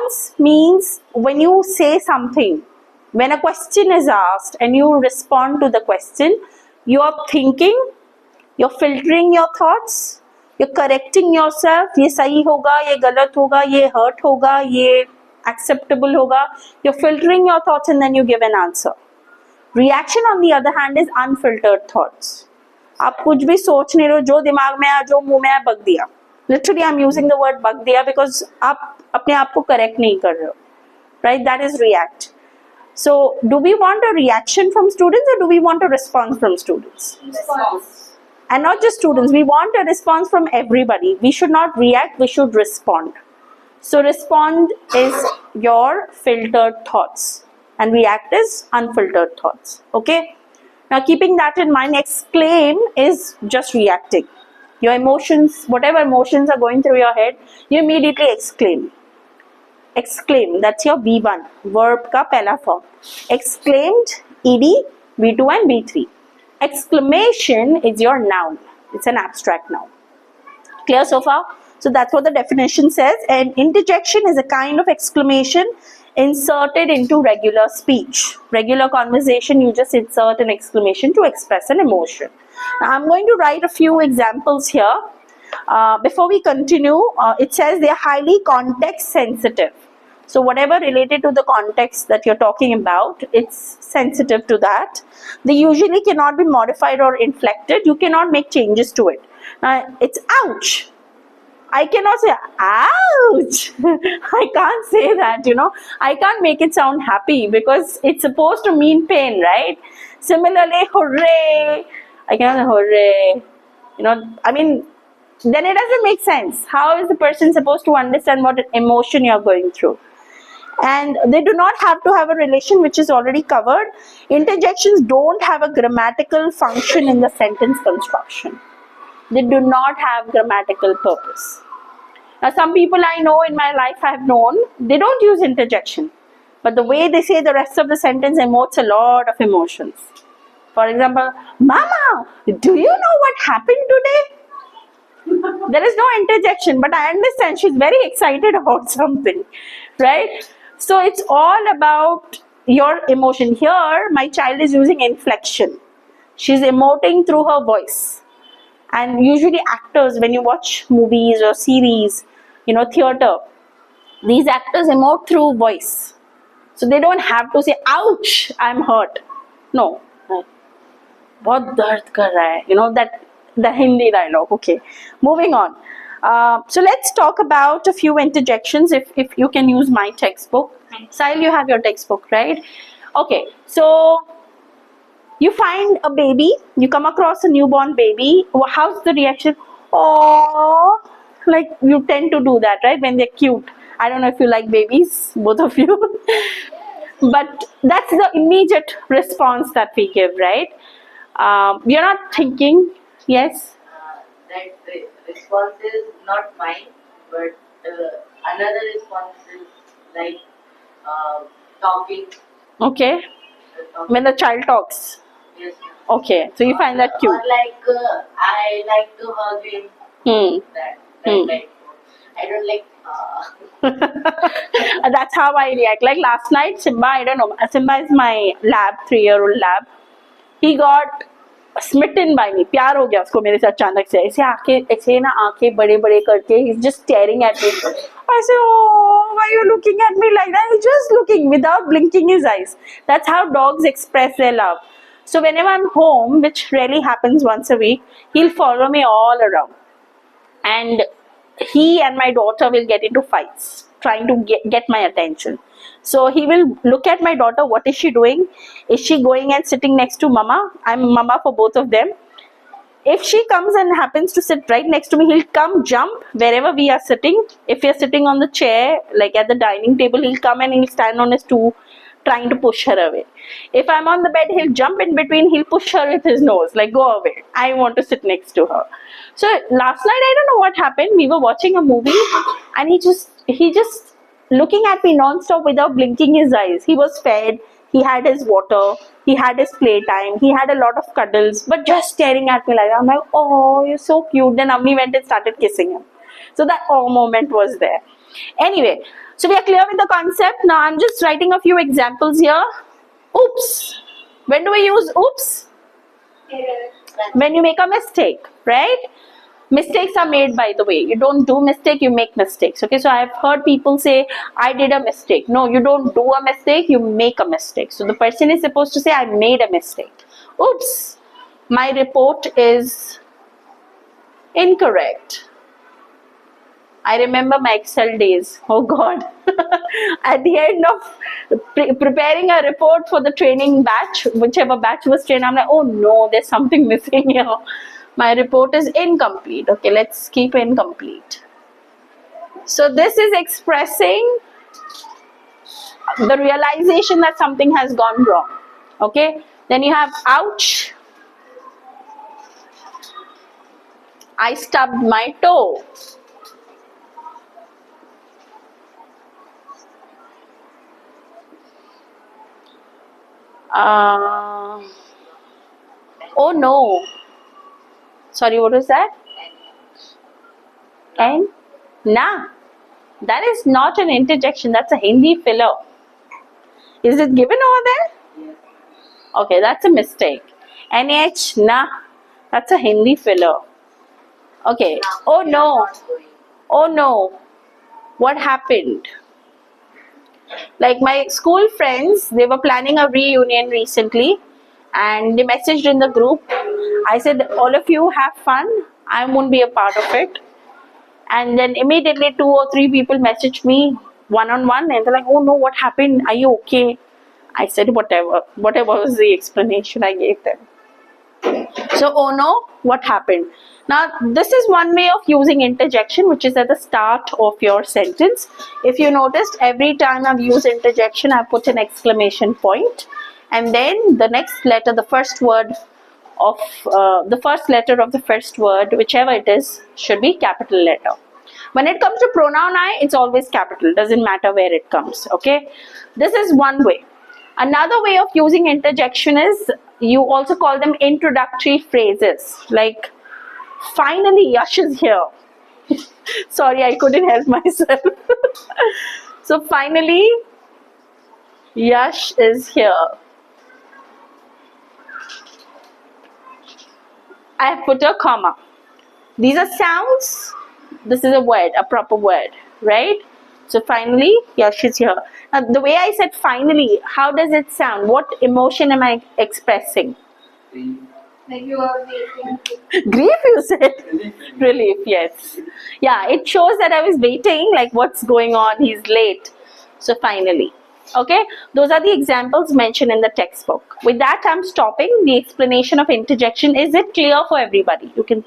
Response means when you say something, when a question is asked and you respond to the question, you are thinking, you're filtering your thoughts, you're correcting yourself, ये सही होगा, ये गलत होगा, ये hurt होगा, ये acceptable होगा. You're filtering your thoughts and then you give an answer. Reaction on the other hand is unfiltered thoughts. आप कुछ भी सोच नहीं रहे, जो दिमाग में आया, जो मुंह में आया, बक दिया. Literally I'm using the word बक दिया because आप अपने आप को correct नहीं कर रहे हो. Right? That is react. So, do we want a reaction from students or do we want a response from students? Response. And not just students, we want a response from everybody. We should not react, we should respond. So, respond is your filtered thoughts and react is unfiltered thoughts. Okay? Now, keeping that in mind, exclaim is just reacting. Your emotions, whatever emotions are going through your head, you immediately exclaim. Exclaim, that's your V1, verb ka pehla form. Exclaimed, ED, V2 and V3. Exclamation is your noun. It's an abstract noun. Clear so far? So that's what the definition says. And interjection is a kind of exclamation inserted into regular speech. Regular conversation, you just insert an exclamation to express an emotion. Now, I'm going to write a few examples here. Before we continue, it says they are highly context sensitive. So whatever related to the context that you're talking about, it's sensitive to that. They usually cannot be modified or inflected. You cannot make changes to it. Now, it's ouch. I cannot say ouch. I can't say that, you know. I can't make it sound happy because it's supposed to mean pain, right? Similarly, hooray. I cannot say hooray. You know, I mean, then it doesn't make sense. How is the person supposed to understand what emotion you're going through? And they do not have to have a relation, which is already covered. Interjections don't have a grammatical function in the sentence construction. They do not have grammatical purpose. Now, some people I know in my life I have known, they don't use interjection. But the way they say the rest of the sentence emotes a lot of emotions. For example, Mama, do you know what happened today? There is no interjection, but I understand she's very excited about something, right? So it's all about your emotion. Here, my child is using inflection. She's emoting through her voice. And usually actors, when you watch movies or series, you know, theater, these actors emote through voice. So they don't have to say, ouch, I'm hurt. No. Bahut dard kar raha hai. You know, that the Hindi dialogue. Okay, moving on. So let's talk about a few interjections if you can use my textbook. Sahil, you have your textbook, right? Okay, so you find a baby, you come across a newborn baby. How's the reaction? Oh, like you tend to do that, right? When they're cute. I don't know if you like babies, both of you. But that's the immediate response that we give, right? You're not thinking, yes? That response is not mine, but another response is like talking. Okay. Talking. When the child talks. Yes. Okay, so you find that cute. Or like I like to hug him. Like I don't like. That's how I react. Like last night, Simba, I don't know. Simba is my lab, 3-year-old lab. He got smitten by me. प्यार हो गया उसको मेरे से अचानक से. ऐसे ना आंखें बड़े-बड़े करके he's just staring at me. I say, oh, why are you looking at me like that? He's just looking without blinking his eyes. That's how dogs express their love. So whenever I'm home, which rarely happens once a week, he'll follow me all around. And he and my daughter will get into fights, trying to get my attention. So he will look at my daughter, what is she doing? Is she going and sitting next to mama? I'm mama for both of them. If she comes and happens to sit right next to me, he'll come jump wherever we are sitting. If we are sitting on the chair, like at the dining table, he'll come and he'll stand on his stool, trying to push her away. If I'm on the bed, he'll jump in between, he'll push her with his nose, like go away. I want to sit next to her. So last night, I don't know what happened. We were watching a movie and he just looking at me non-stop without blinking his eyes. He was fed, he had his water, he had his playtime, he had a lot of cuddles, but just staring at me like that. I'm like, oh, you're so cute. Then Avni went and started kissing him. So that oh moment was there. Anyway, So we are clear with the concept. Now I'm just writing a few examples here. Oops. When do we use oops? When you make a mistake, right? Mistakes are made, by the way. You don't do mistake, you make mistakes. Okay, so I've heard people say, I did a mistake. No, you don't do a mistake, you make a mistake. So the person is supposed to say, I made a mistake. Oops, my report is incorrect. I remember my Excel days. Oh God. At the end of preparing a report for the training batch, whichever batch was trained, I'm like, oh no, there's something missing here. My report is incomplete. Okay, let's keep incomplete. So this is expressing the realization that something has gone wrong. Okay, then you have ouch. I stubbed my toe. Oh no. Sorry, what was that? And nah, that is not an interjection. That's a Hindi filler. Is it given over there? Okay, that's a mistake. NH, nah, that's a Hindi filler. Okay. Oh no. Oh no. What happened? Like my school friends, they were planning a reunion recently and they messaged in the group. I said, all of you have fun. I won't be a part of it. And then immediately 2 or 3 people messaged me one-on-one and they're like, oh no, what happened? Are you okay? I said, whatever was the explanation I gave them. So, oh no, what happened? Now, this is one way of using interjection, which is at the start of your sentence. If you noticed, every time I've used interjection, I've put an exclamation point. And then the next letter, the first word of the first letter of the first word, whichever it is, should be capital letter. When it comes to pronoun I, it's always capital. Doesn't matter where it comes. Okay. This is one way. Another way of using interjection is you also call them introductory phrases. Like, finally, Yash is here. Sorry, I couldn't help myself. So, finally, Yash is here. I have put a comma. These are sounds. This is a word, a proper word, right? So finally, Yash is here. Now, the way I said finally, how does it sound? What emotion am I expressing? Like you are waiting. Grief, you said? Relief, yes. Yeah, it shows that I was waiting, like what's going on, he's late. So finally. Okay, those are the examples mentioned in the textbook. With that, I'm stopping the explanation of interjection. Is it clear for everybody? You can